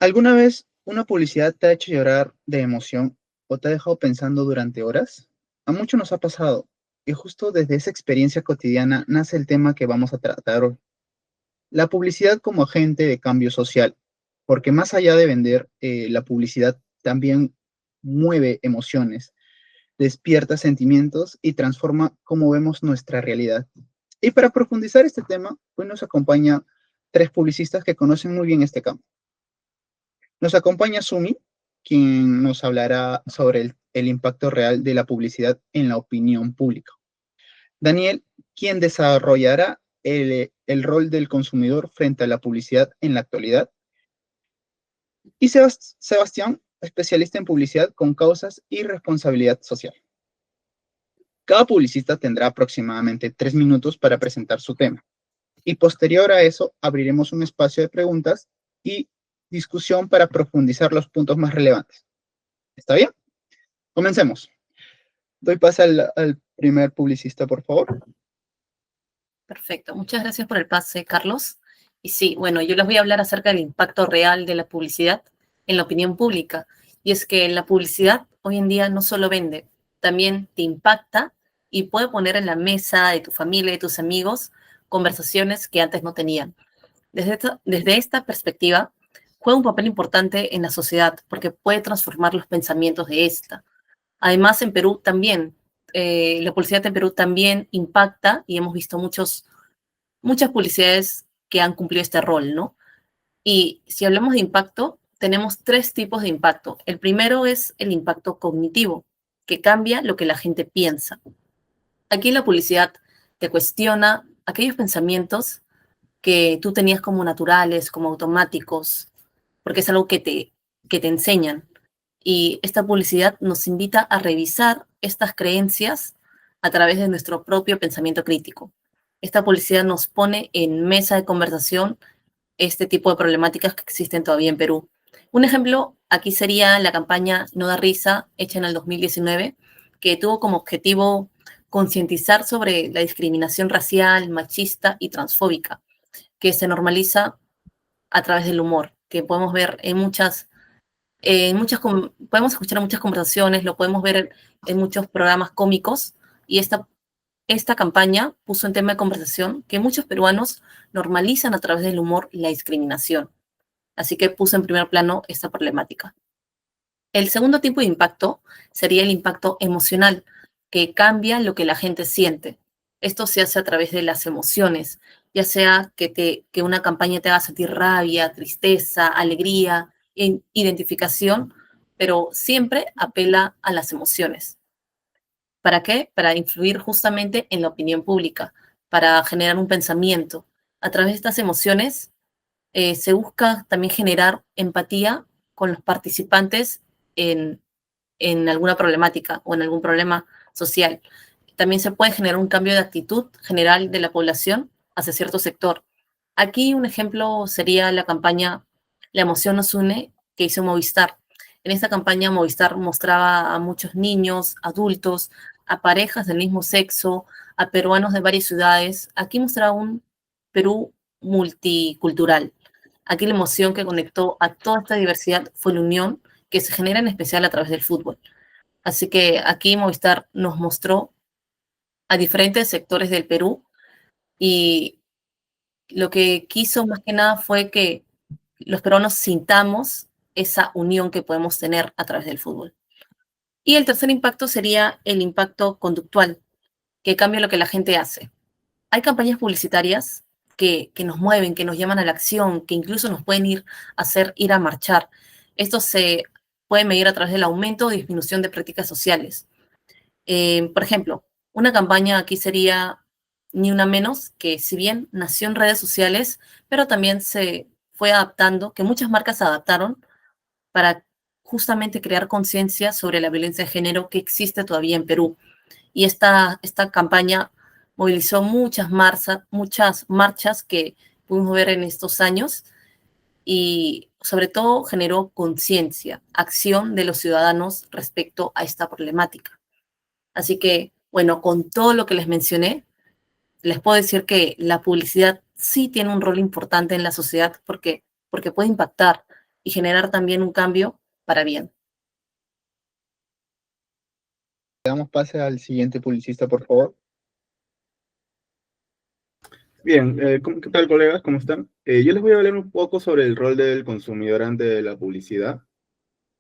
¿Alguna vez una publicidad te ha hecho llorar de emoción o te ha dejado pensando durante horas? A muchos nos ha pasado y justo desde esa experiencia cotidiana nace el tema que vamos a tratar hoy. La publicidad como agente de cambio social, porque más allá de vender, la publicidad también mueve emociones, despierta sentimientos y transforma cómo vemos nuestra realidad. Y para profundizar este tema, hoy nos acompaña tres publicistas que conocen muy bien este campo. Nos acompaña Sumi, quien nos hablará sobre el impacto real de la publicidad en la opinión pública. Daniel, quien desarrollará el rol del consumidor frente a la publicidad en la actualidad. Y Sebastián, especialista en publicidad con causas y responsabilidad social. Cada publicista tendrá aproximadamente 3 minutos para presentar su tema. Y posterior a eso, abriremos un espacio de preguntas y discusión para profundizar los puntos más relevantes. ¿Está bien? Comencemos. Doy paso al primer publicista, por favor. Perfecto, muchas gracias por el pase, Carlos. Y sí, bueno, yo les voy a hablar acerca del impacto real de la publicidad en la opinión pública. Y es que la publicidad hoy en día no solo vende, también te impacta y puede poner en la mesa de tu familia y tus amigos conversaciones que antes no tenían. Desde esta perspectiva, juega un papel importante en la sociedad porque puede transformar los pensamientos de esta. Además, en Perú también, la publicidad en Perú también impacta y hemos visto muchas publicidades que han cumplido este rol, ¿no? Y si hablamos de impacto, tenemos tres tipos de impacto. El primero es el impacto cognitivo, que cambia lo que la gente piensa. Aquí la publicidad te cuestiona aquellos pensamientos que tú tenías como naturales, como automáticos, porque es algo que te enseñan. Y esta publicidad nos invita a revisar estas creencias a través de nuestro propio pensamiento crítico. Esta publicidad nos pone en mesa de conversación este tipo de problemáticas que existen todavía en Perú. Un ejemplo aquí sería la campaña No da risa, hecha en el 2019, que tuvo como objetivo concientizar sobre la discriminación racial, machista y transfóbica, que se normaliza a través del humor, que podemos ver podemos escuchar en muchas conversaciones, lo podemos ver en muchos programas cómicos, y esta campaña puso en tema de conversación que muchos peruanos normalizan a través del humor la discriminación. Así que puso en primer plano esta problemática. El segundo tipo de impacto sería el impacto emocional, que cambia lo que la gente siente. Esto se hace a través de las emociones, ya sea que una campaña te haga sentir rabia, tristeza, alegría, identificación, pero siempre apela a las emociones. ¿Para qué? Para influir justamente en la opinión pública, para generar un pensamiento. A través de estas emociones se busca también generar empatía con los participantes en, en alguna problemática o en algún problema social. También se puede generar un cambio de actitud general de la población hacia cierto sector. Aquí un ejemplo sería la campaña La emoción nos une que hizo Movistar. En esta campaña Movistar mostraba a muchos niños, adultos, a parejas del mismo sexo, a peruanos de varias ciudades. Aquí mostraba un Perú multicultural. Aquí la emoción que conectó a toda esta diversidad fue la unión que se genera en especial a través del fútbol. Así que aquí Movistar nos mostró a diferentes sectores del Perú y lo que quiso más que nada fue que los peruanos sintamos esa unión que podemos tener a través del fútbol. Y el tercer impacto sería el impacto conductual, que cambia lo que la gente hace. Hay campañas publicitarias que nos mueven, que nos llaman a la acción, que incluso nos pueden hacer ir a marchar. Esto se puede medir a través del aumento o disminución de prácticas sociales. Por ejemplo, una campaña aquí sería Ni Una Menos, que si bien nació en redes sociales, pero también se fue adaptando, que muchas marcas se adaptaron para justamente crear conciencia sobre la violencia de género que existe todavía en Perú. Y esta campaña movilizó muchas marchas que pudimos ver en estos años y sobre todo generó conciencia, acción de los ciudadanos respecto a esta problemática. Así que, bueno, con todo lo que les mencioné, les puedo decir que la publicidad sí tiene un rol importante en la sociedad porque puede impactar. y generar también un cambio para bien. Damos pase al siguiente publicista, por favor. Bien, ¿qué tal, colegas? ¿Cómo están? Yo les voy a hablar un poco sobre el rol del consumidor ante la publicidad.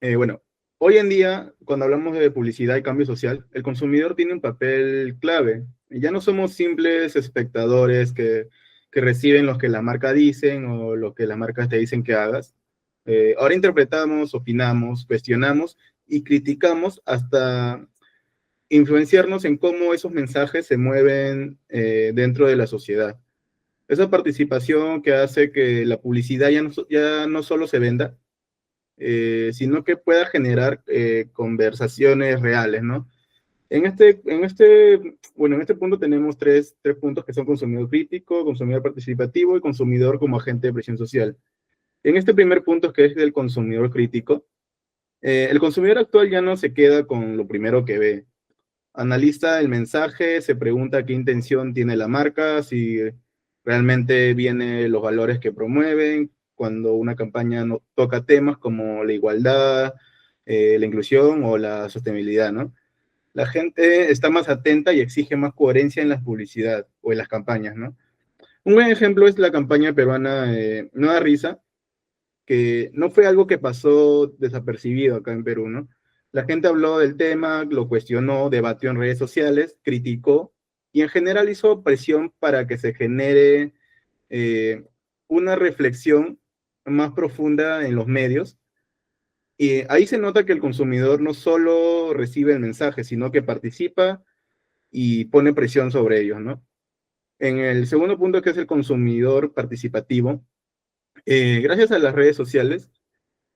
Bueno, hoy en día, cuando hablamos de publicidad y cambio social, el consumidor tiene un papel clave. Ya no somos simples espectadores que reciben lo que la marca dicen o lo que las marcas te dicen que hagas. Ahora interpretamos, opinamos, cuestionamos y criticamos hasta influenciarnos en cómo esos mensajes se mueven dentro de la sociedad. Esa participación que hace que la publicidad ya no solo se venda, sino que pueda generar conversaciones reales, ¿no? Bueno, en este punto tenemos tres puntos que son consumidor crítico, consumidor participativo y consumidor como agente de presión social. En este primer punto, que es el consumidor crítico, el consumidor actual ya no se queda con lo primero que ve. Analiza el mensaje, se pregunta qué intención tiene la marca, si realmente viene los valores que promueven, cuando una campaña no toca temas como la igualdad, la inclusión o la sostenibilidad, ¿no? La gente está más atenta y exige más coherencia en la publicidad o en las campañas, ¿no? Un buen ejemplo es la campaña peruana No da risa, que no fue algo que pasó desapercibido acá en Perú, ¿no? La gente habló del tema, lo cuestionó, debatió en redes sociales, criticó y en general hizo presión para que se genere una reflexión más profunda en los medios. Y ahí se nota que el consumidor no solo recibe el mensaje, sino que participa y pone presión sobre ellos, ¿no? En el segundo punto, que es el consumidor participativo, gracias a las redes sociales,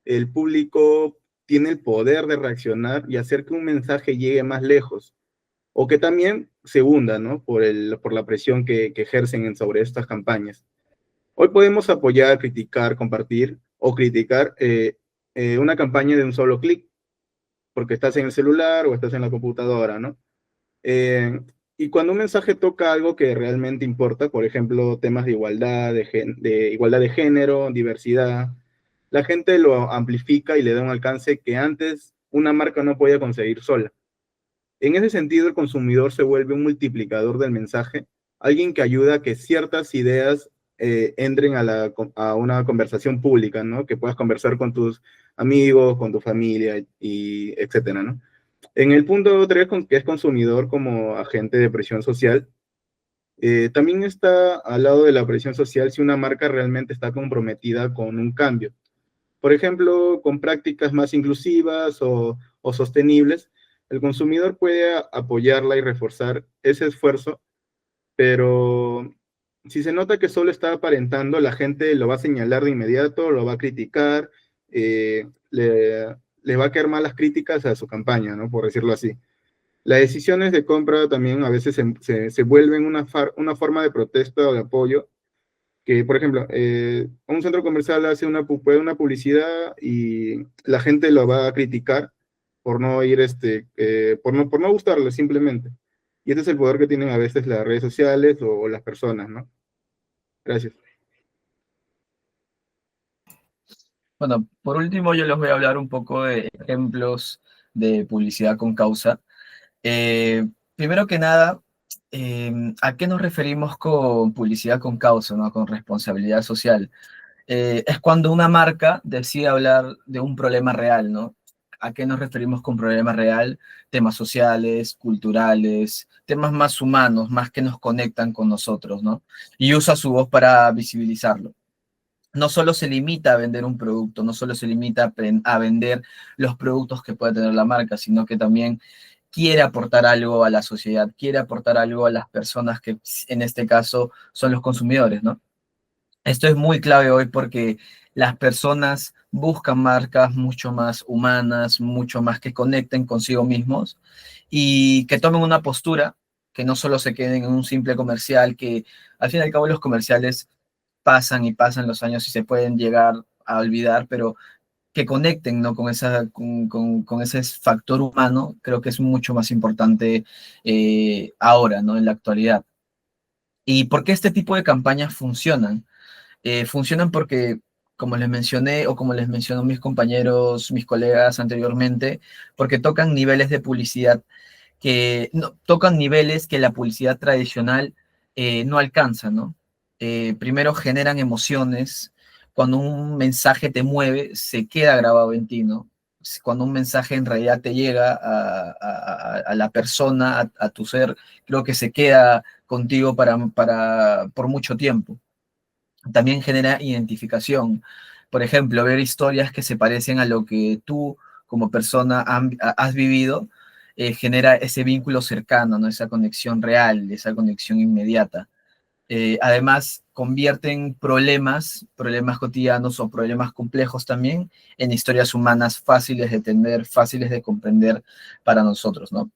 el público tiene el poder de reaccionar y hacer que un mensaje llegue más lejos, o que también se hunda, ¿no? Por la presión que ejercen sobre estas campañas. Hoy podemos apoyar, criticar, compartir o criticar una campaña de un solo clic, porque estás en el celular o estás en la computadora, ¿no? Eh, y cuando un mensaje toca algo que realmente importa, por ejemplo, temas de igualdad, de igualdad de género, diversidad, la gente lo amplifica y le da un alcance que antes una marca no podía conseguir sola. En ese sentido, el consumidor se vuelve un multiplicador del mensaje, alguien que ayuda a que ciertas ideas entren a una conversación pública, ¿no? Que puedas conversar con tus amigos, con tu familia, y etcétera, ¿no? En el punto 3, que es consumidor como agente de presión social, también está al lado de la presión social si una marca realmente está comprometida con un cambio. Por ejemplo, con prácticas más inclusivas o sostenibles, el consumidor puede apoyarla y reforzar ese esfuerzo, pero si se nota que solo está aparentando, la gente lo va a señalar de inmediato, lo va a criticar, le va a caer malas críticas a su campaña, ¿no? Por decirlo así. Las decisiones de compra también a veces se vuelven una forma de protesta o de apoyo, que, por ejemplo, un centro comercial hace una publicidad y la gente lo va a criticar por no ir, por no gustarle simplemente. Y ese es el poder que tienen a veces las redes sociales o las personas, ¿no? Gracias. Bueno, por último yo les voy a hablar un poco de ejemplos de publicidad con causa. Primero que nada, ¿a qué nos referimos con publicidad con causa, ¿no? Con responsabilidad social? Es cuando una marca decide hablar de un problema real, ¿no? ¿A qué nos referimos con problema real? Temas sociales, culturales, temas más humanos, más que nos conectan con nosotros, ¿no? Y usa su voz para visibilizarlo. No solo se limita a vender un producto, no solo se limita a vender los productos que puede tener la marca, sino que también quiere aportar algo a la sociedad, quiere aportar algo a las personas que en este caso son los consumidores, ¿no? Esto es muy clave hoy porque las personas buscan marcas mucho más humanas, mucho más que conecten consigo mismos y que tomen una postura, que no solo se queden en un simple comercial, que al fin y al cabo los comerciales pasan y pasan los años y se pueden llegar a olvidar, pero que conecten, ¿no? Con ese factor humano, creo que es mucho más importante ahora, ¿no? En la actualidad. ¿Y por qué este tipo de campañas funcionan? Funcionan porque como les mencioné o como les mencionó mis compañeros, mis colegas anteriormente, porque tocan niveles de publicidad que no, tocan niveles que la publicidad tradicional no alcanza, ¿no? Primero generan emociones, cuando un mensaje te mueve, se queda grabado en ti, ¿no? Cuando un mensaje en realidad te llega a la persona, a tu ser, creo que se queda contigo por mucho tiempo. También genera identificación. Por ejemplo, ver historias que se parecen a lo que tú como persona has vivido, genera ese vínculo cercano, ¿no? Esa conexión real, esa conexión inmediata. Además, convierten problemas cotidianos o problemas complejos también, en historias humanas fáciles de entender, fáciles de comprender para nosotros, ¿no?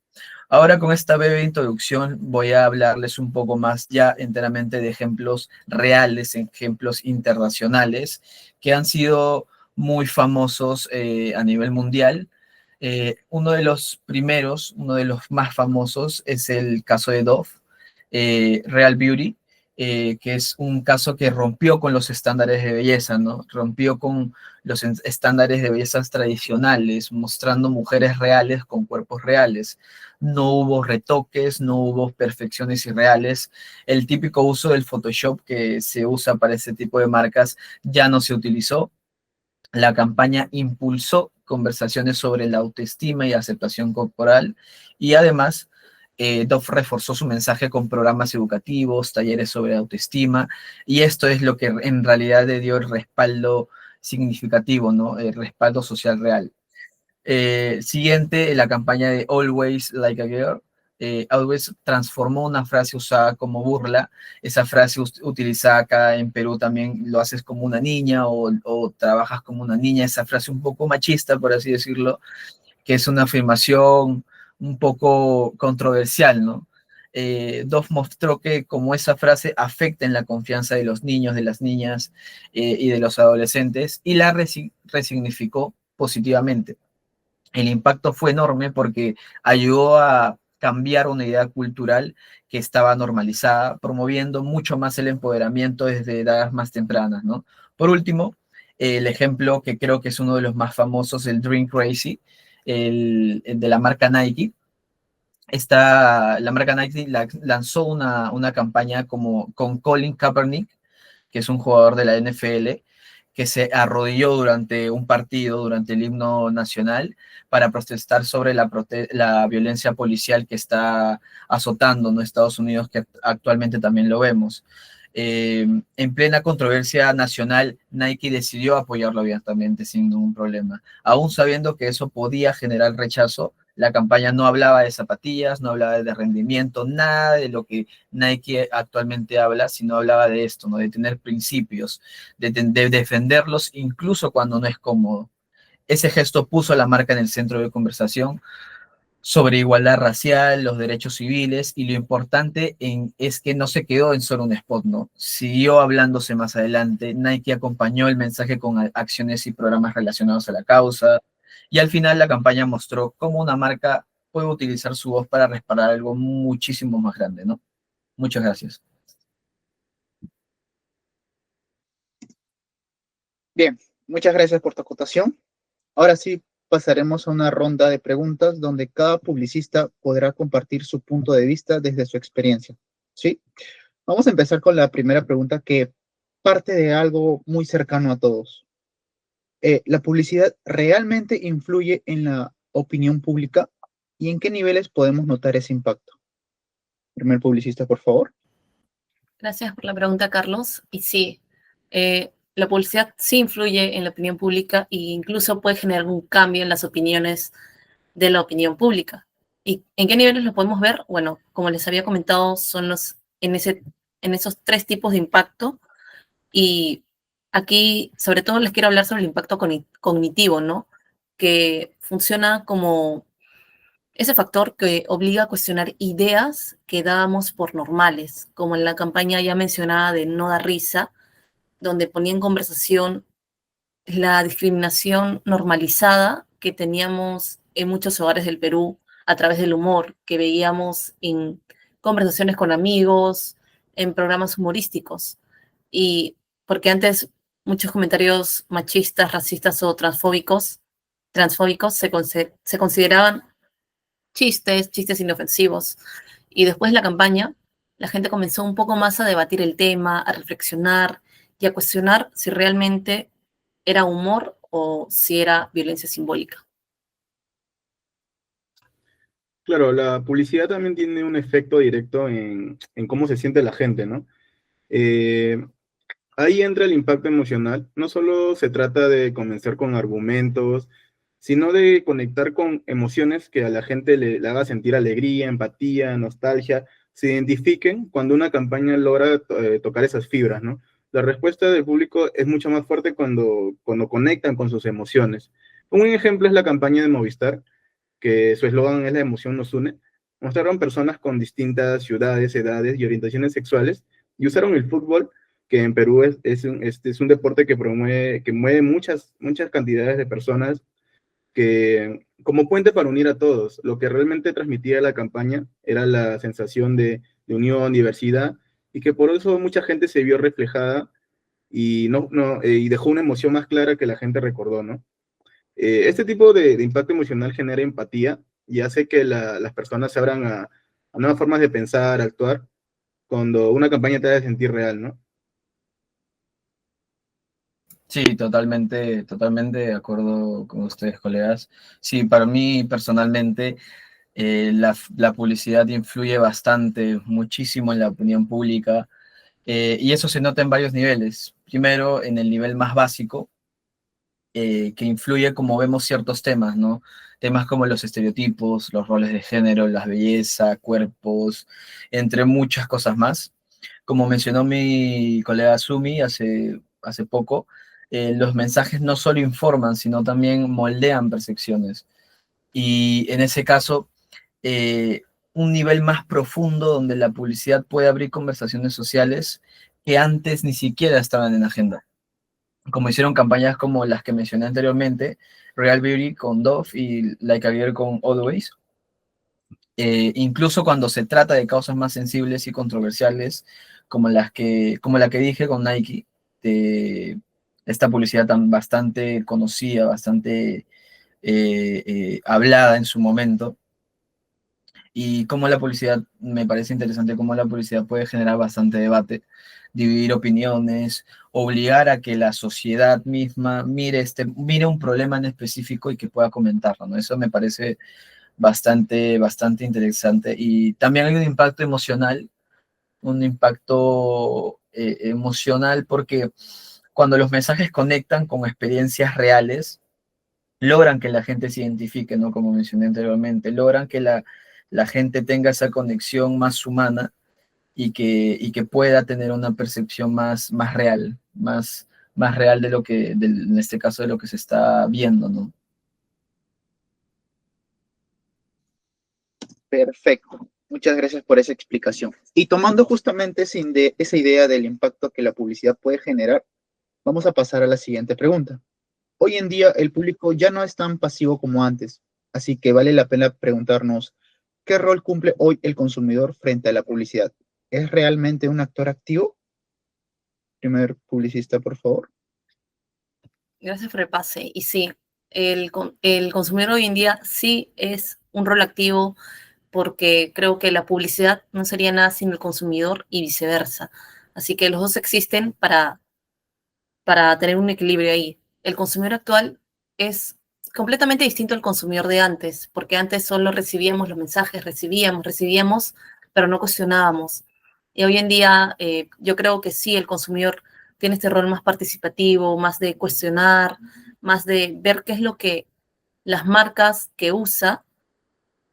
Ahora con esta breve introducción voy a hablarles un poco más ya enteramente de ejemplos reales, ejemplos internacionales que han sido muy famosos a nivel mundial. Uno de los primeros, uno de los más famosos es el caso de Dove, Real Beauty, que es un caso que rompió con los estándares de belleza, ¿no? Rompió con los estándares de belleza tradicionales, mostrando mujeres reales con cuerpos reales. No hubo retoques, no hubo perfecciones irreales. El típico uso del Photoshop que se usa para ese tipo de marcas ya no se utilizó. La campaña impulsó conversaciones sobre la autoestima y aceptación corporal y además Dove reforzó su mensaje con programas educativos, talleres sobre autoestima y esto es lo que en realidad le dio el respaldo significativo, ¿no? El respaldo social real. Siguiente, la campaña de Always Like a Girl. Always transformó una frase usada como burla. Esa frase utilizada acá en Perú también lo haces como una niña o trabajas como una niña. Esa frase un poco machista, por así decirlo, que es una afirmación un poco controversial, ¿no? Dove mostró que como esa frase afecta en la confianza de los niños, de las niñas y de los adolescentes y la resignificó positivamente. El impacto fue enorme porque ayudó a cambiar una idea cultural que estaba normalizada, promoviendo mucho más el empoderamiento desde edades más tempranas, ¿no? Por último, el ejemplo que creo que es uno de los más famosos, el Dream Crazy, el de la marca Nike. La marca Nike lanzó una campaña con Colin Kaepernick, que es un jugador de la NFL, que se arrodilló durante un partido, durante el himno nacional, para protestar sobre la violencia policial que está azotando, ¿no? Estados Unidos, que actualmente también lo vemos. En plena controversia nacional, Nike decidió apoyarlo abiertamente sin ningún problema. Aún sabiendo que eso podía generar rechazo, la campaña no hablaba de zapatillas, no hablaba de rendimiento, nada de lo que Nike actualmente habla, sino hablaba de esto, ¿no? De tener principios, de defenderlos incluso cuando no es cómodo. Ese gesto puso a la marca en el centro de conversación sobre igualdad racial, los derechos civiles, y lo importante es que no se quedó en solo un spot, ¿no? Siguió hablándose más adelante, Nike acompañó el mensaje con acciones y programas relacionados a la causa, y al final la campaña mostró cómo una marca puede utilizar su voz para respaldar algo muchísimo más grande, ¿no? Muchas gracias. Bien, muchas gracias por tu acotación. Ahora sí, pasaremos a una ronda de preguntas donde cada publicista podrá compartir su punto de vista desde su experiencia. ¿Sí? Vamos a empezar con la primera pregunta que parte de algo muy cercano a todos. ¿La publicidad realmente influye en la opinión pública? ¿Y en qué niveles podemos notar ese impacto? Primer publicista, por favor. Gracias por la pregunta, Carlos. Y sí, la publicidad sí influye en la opinión pública e incluso puede generar un cambio en las opiniones de la opinión pública. ¿Y en qué niveles lo podemos ver? Bueno, como les había comentado, son en esos tres tipos de impacto. Y aquí, sobre todo, les quiero hablar sobre el impacto cognitivo, ¿no? Que funciona como ese factor que obliga a cuestionar ideas que dábamos por normales, como en la campaña ya mencionada de No da risa, donde ponía en conversación la discriminación normalizada que teníamos en muchos hogares del Perú a través del humor, que veíamos en conversaciones con amigos, en programas humorísticos. Y porque antes Muchos comentarios machistas, racistas o transfóbicos se consideraban chistes inofensivos. Y después de la campaña, la gente comenzó un poco más a debatir el tema, a reflexionar y a cuestionar si realmente era humor o si era violencia simbólica. Claro, la publicidad también tiene un efecto directo en cómo se siente la gente, ¿no? Eh, Ahí entra el impacto emocional. No solo se trata de convencer con argumentos, sino de conectar con emociones que a la gente le haga sentir alegría, empatía, nostalgia, se identifiquen cuando una campaña logra tocar esas fibras, ¿no? La respuesta del público es mucho más fuerte cuando conectan con sus emociones. Un ejemplo es la campaña de Movistar, que su eslogan es "La emoción nos une". Mostraron personas con distintas ciudades, edades y orientaciones sexuales y usaron el fútbol, que en Perú es un deporte que mueve muchas cantidades de personas, como puente para unir a todos. Lo que realmente transmitía la campaña era la sensación de unión, diversidad, y que por eso mucha gente se vio reflejada y dejó una emoción más clara que la gente recordó, ¿no? Este tipo de impacto emocional genera empatía y hace que las personas se abran a nuevas formas de pensar, actuar, cuando una campaña te hace sentir real, ¿no? Sí, totalmente de acuerdo con ustedes, colegas. Sí, para mí personalmente la publicidad influye bastante, muchísimo en la opinión pública, y eso se nota en varios niveles. Primero, en el nivel más básico, que influye como vemos ciertos temas, ¿no? Temas como los estereotipos, los roles de género, la belleza, cuerpos, entre muchas cosas más. Como mencionó mi colega Sumi hace poco, los mensajes no solo informan, sino también moldean percepciones. Y en ese caso, eh, un nivel más profundo donde la publicidad puede abrir conversaciones sociales que antes ni siquiera estaban en agenda, como hicieron campañas como las que mencioné anteriormente, Real Beauty con Dove y Like a Girl con Always. Incluso cuando se trata de causas más sensibles y controversiales, como la que dije con Nike, de esta publicidad tan bastante conocida, bastante hablada en su momento, y cómo la publicidad, me parece interesante cómo la publicidad puede generar bastante debate, dividir opiniones, obligar a que la sociedad misma mire un problema en específico y que pueda comentarlo, ¿no? Eso me parece bastante interesante. Y también hay un impacto emocional porque cuando los mensajes conectan con experiencias reales, logran que la gente se identifique, ¿no? Como mencioné anteriormente, logran que la gente tenga esa conexión más humana y que pueda tener una percepción más real, más real de en este caso, de lo que se está viendo, ¿no? Perfecto. Muchas gracias por esa explicación. Y tomando justamente esa idea del impacto que la publicidad puede generar, vamos a pasar a la siguiente pregunta. Hoy en día el público ya no es tan pasivo como antes, así que vale la pena preguntarnos, ¿qué rol cumple hoy el consumidor frente a la publicidad? ¿Es realmente un actor activo? Primer publicista, por favor. Gracias por el pase. Y sí, el consumidor hoy en día sí es un rol activo porque creo que la publicidad no sería nada sin el consumidor y viceversa. Así que los dos existen para tener un equilibrio ahí. El consumidor actual es completamente distinto al consumidor de antes, porque antes solo recibíamos los mensajes, recibíamos, pero no cuestionábamos. Y hoy en día yo creo que sí, el consumidor tiene este rol más participativo, más de cuestionar, más de ver qué es lo que las marcas que usa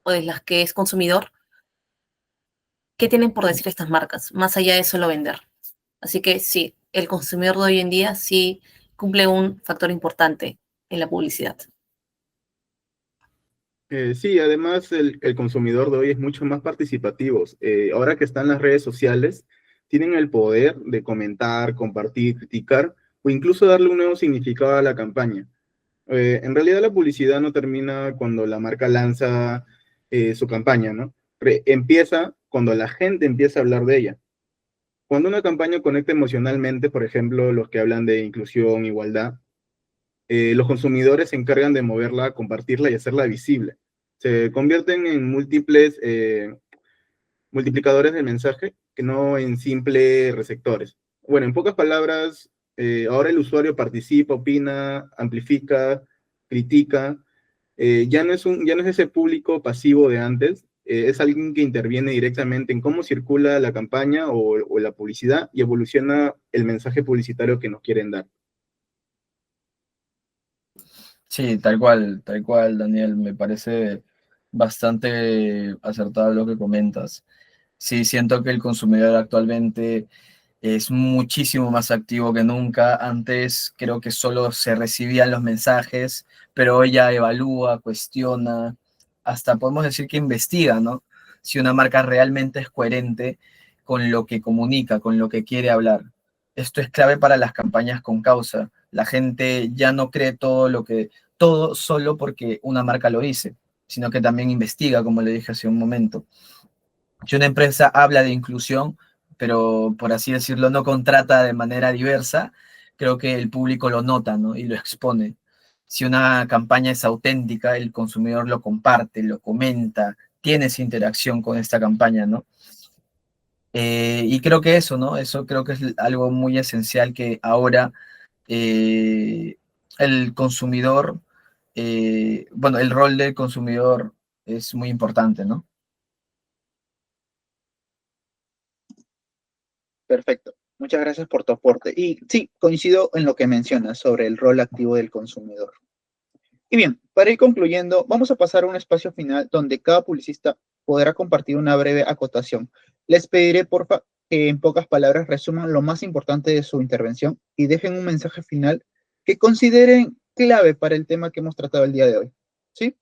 o de las que es consumidor, qué tienen por decir estas marcas, más allá de solo vender. Así que sí, el consumidor de hoy en día sí cumple un factor importante en la publicidad. Sí, además el consumidor de hoy es mucho más participativo. Ahora que están las redes sociales, tienen el poder de comentar, compartir, criticar o incluso darle un nuevo significado a la campaña. En realidad la publicidad no termina cuando la marca lanza su campaña, ¿no? Empieza cuando la gente empieza a hablar de ella. Cuando una campaña conecta emocionalmente, por ejemplo, los que hablan de inclusión, igualdad, los consumidores se encargan de moverla, compartirla y hacerla visible. Se convierten en múltiples multiplicadores del mensaje que no en simples receptores. Bueno, en pocas palabras, ahora el usuario participa, opina, amplifica, critica. Ya no es ese público pasivo de antes, es alguien que interviene directamente en cómo circula la campaña o la publicidad y evoluciona el mensaje publicitario que nos quieren dar. Sí, tal cual, Daniel, me parece bastante acertado lo que comentas. Sí, siento que el consumidor actualmente es muchísimo más activo que nunca. Antes creo que solo se recibían los mensajes, pero hoy ya evalúa, cuestiona, hasta podemos decir que investiga, ¿no? Si una marca realmente es coherente con lo que comunica, con lo que quiere hablar. Esto es clave para las campañas con causa. La gente ya no cree todo solo porque una marca lo dice, sino que también investiga, como le dije hace un momento. Si una empresa habla de inclusión, pero por así decirlo, no contrata de manera diversa, creo que el público lo nota, ¿no? Y lo expone. Si una campaña es auténtica, el consumidor lo comparte, lo comenta, tiene esa interacción con esta campaña, ¿no? Y creo que eso, ¿no? Eso creo que es algo muy esencial que ahora eh, el consumidor, bueno, el rol del consumidor es muy importante, ¿no? Perfecto. Muchas gracias por tu aporte. Y sí, coincido en lo que mencionas sobre el rol activo del consumidor. Y bien, para ir concluyendo, vamos a pasar a un espacio final donde cada publicista podrá compartir una breve acotación. Les pediré, porfa, que en pocas palabras resuman lo más importante de su intervención y dejen un mensaje final que consideren clave para el tema que hemos tratado el día de hoy. ¿Sí?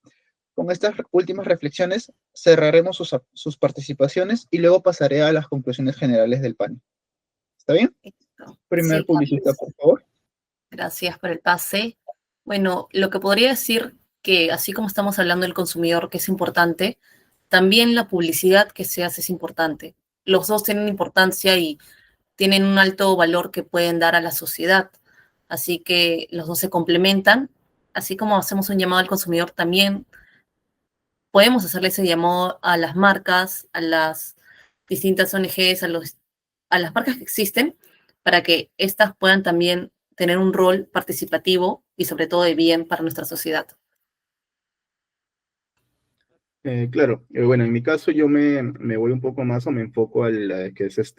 Con estas últimas reflexiones cerraremos sus participaciones y luego pasaré a las conclusiones generales del panel. ¿Está bien? Primer Sí, publicista, Carlos. por favor. Gracias por el pase. Bueno, lo que podría decir que así como estamos hablando del consumidor, que es importante, también la publicidad que se hace es importante. Los dos tienen importancia y tienen un alto valor que pueden dar a la sociedad. Así que los dos se complementan. Así como hacemos un llamado al consumidor, también podemos hacerle ese llamado a las marcas, a las distintas ONGs, a las marcas que existen, para que éstas puedan también tener un rol participativo y sobre todo de bien para nuestra sociedad. Claro, bueno, en mi caso yo me voy un poco más o me enfoco al que es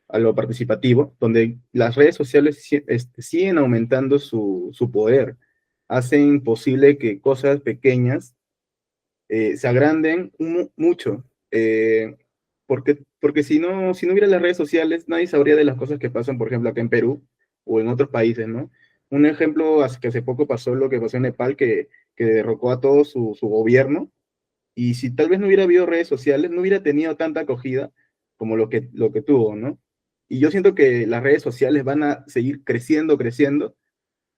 a lo participativo, donde las redes sociales siguen aumentando su poder, hacen posible que cosas pequeñas se agranden mucho, porque si no hubiera las redes sociales, nadie sabría de las cosas que pasan, por ejemplo, acá en Perú o en otros países, ¿no? Un ejemplo, que hace poco pasó lo que pasó en Nepal, que derrocó a todo su gobierno, y si tal vez no hubiera habido redes sociales, no hubiera tenido tanta acogida como lo que tuvo, ¿no? Y yo siento que las redes sociales van a seguir creciendo, creciendo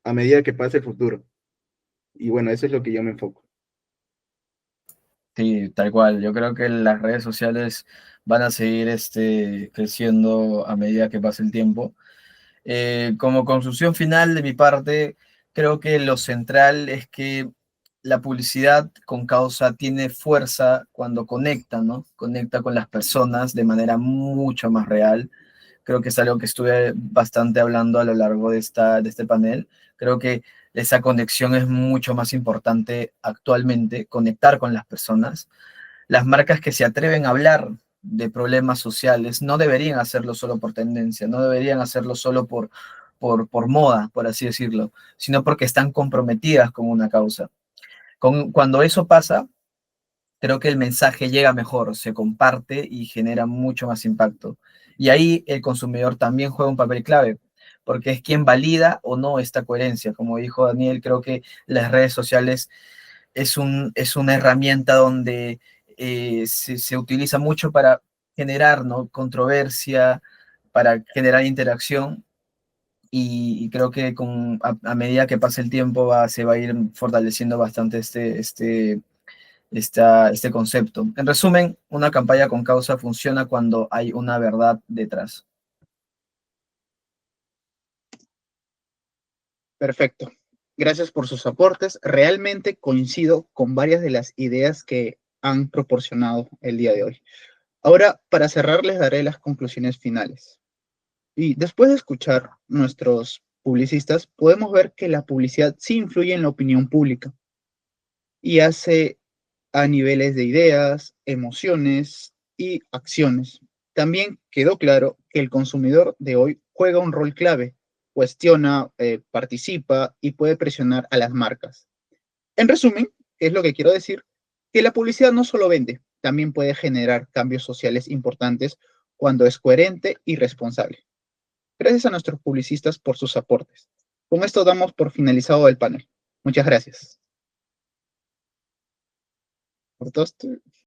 a medida que pase el futuro. Y bueno, eso es lo que yo me enfoco. Sí, tal cual. Yo creo que las redes sociales van a seguir creciendo a medida que pase el tiempo. Como conclusión final de mi parte, creo que lo central es que la publicidad con causa tiene fuerza cuando conecta, ¿no? Conecta con las personas de manera mucho más real. Creo que es algo que estuve bastante hablando a lo largo de este panel. Creo que esa conexión es mucho más importante actualmente, conectar con las personas. Las marcas que se atreven a hablar de problemas sociales no deberían hacerlo solo por tendencia, no deberían hacerlo solo por moda, por así decirlo, sino porque están comprometidas con una causa. Cuando eso pasa, creo que el mensaje llega mejor, se comparte y genera mucho más impacto. Y ahí el consumidor también juega un papel clave, porque es quien valida o no esta coherencia. Como dijo Daniel, creo que las redes sociales es una herramienta donde se utiliza mucho para generar, ¿no?, controversia, para generar interacción. Y creo que a medida que pase el tiempo se va a ir fortaleciendo bastante este concepto. En resumen, una campaña con causa funciona cuando hay una verdad detrás. Perfecto. Gracias por sus aportes. Realmente coincido con varias de las ideas que han proporcionado el día de hoy. Ahora, para cerrar, les daré las conclusiones finales. Y después de escuchar nuestros publicistas, podemos ver que la publicidad sí influye en la opinión pública y hace a niveles de ideas, emociones y acciones. También quedó claro que el consumidor de hoy juega un rol clave, cuestiona, participa y puede presionar a las marcas. En resumen, es lo que quiero decir, que la publicidad no solo vende, también puede generar cambios sociales importantes cuando es coherente y responsable. Gracias a nuestros publicistas por sus aportes. Con esto damos por finalizado el panel. Muchas gracias. ¿Cortaste?